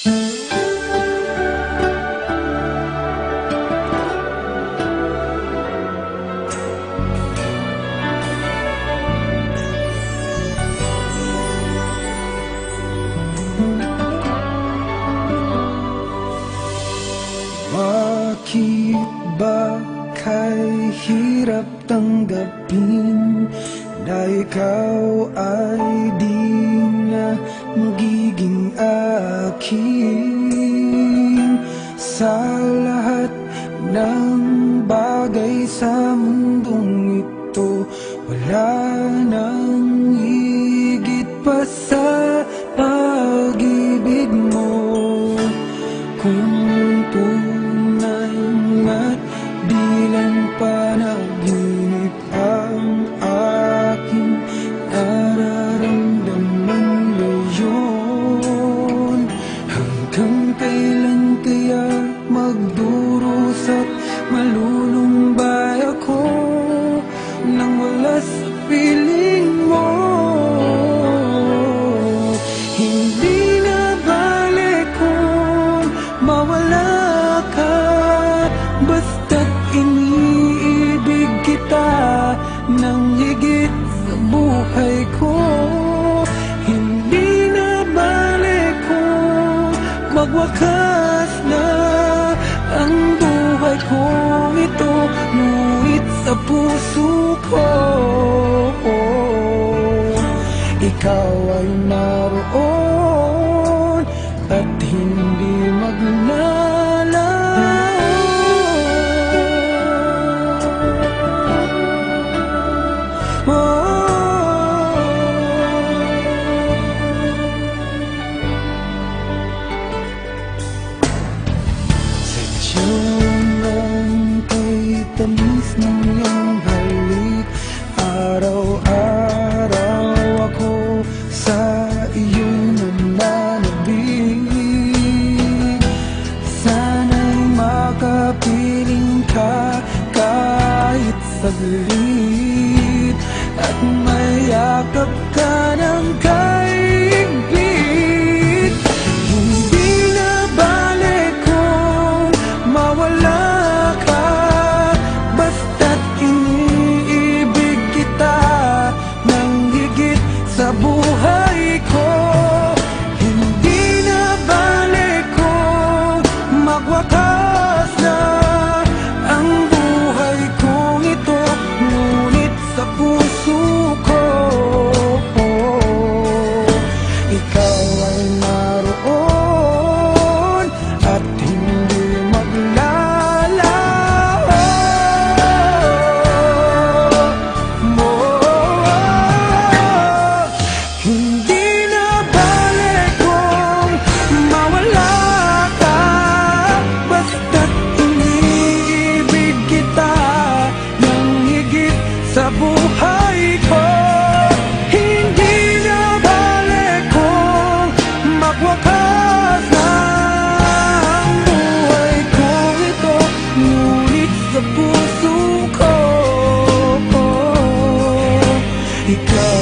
Bakit ba kay hirap tanggapin na ikaw ay di na magiging akin? Sa lahat ng bagay sa mundong ito, wala nang higit pa sa pag-ibig mo. Kung tunay nga't di lang panaginip ang aking nararamdaman ngayon, hanggang kailan kaya magdurusa at malulumbay ako nang wala sa piling mo? Hindi na balik kung mawala ka, basta't iniibig kita nang higit sa buhay ko. Hindi na balik kung magwakas na ang buhay kong ito, ngunit sa puso ko ikaw ay naroon at hindi maglalaho. Sadyang kay tamis ng iyong halik, araw-araw ako sa iyong nananabig. Sana'y makapiling ka kahit saglit, at mayakap ka ng kaigit. Hindi na balik kung mawala ka, basta't iniibig kita nang higit sa buhay ko. Hindi na balik kung magwakas na ang buhay kong ito, ngunit sa puso ko ikaw ay naroon at hindi maglalaho. Hindi na balik kung mawala ka, basta't iniibig kita nang higit sa buhay ko. Hindi na balik kung magwakas na ang buhay kong ito, ngunit sa puso ko ikaw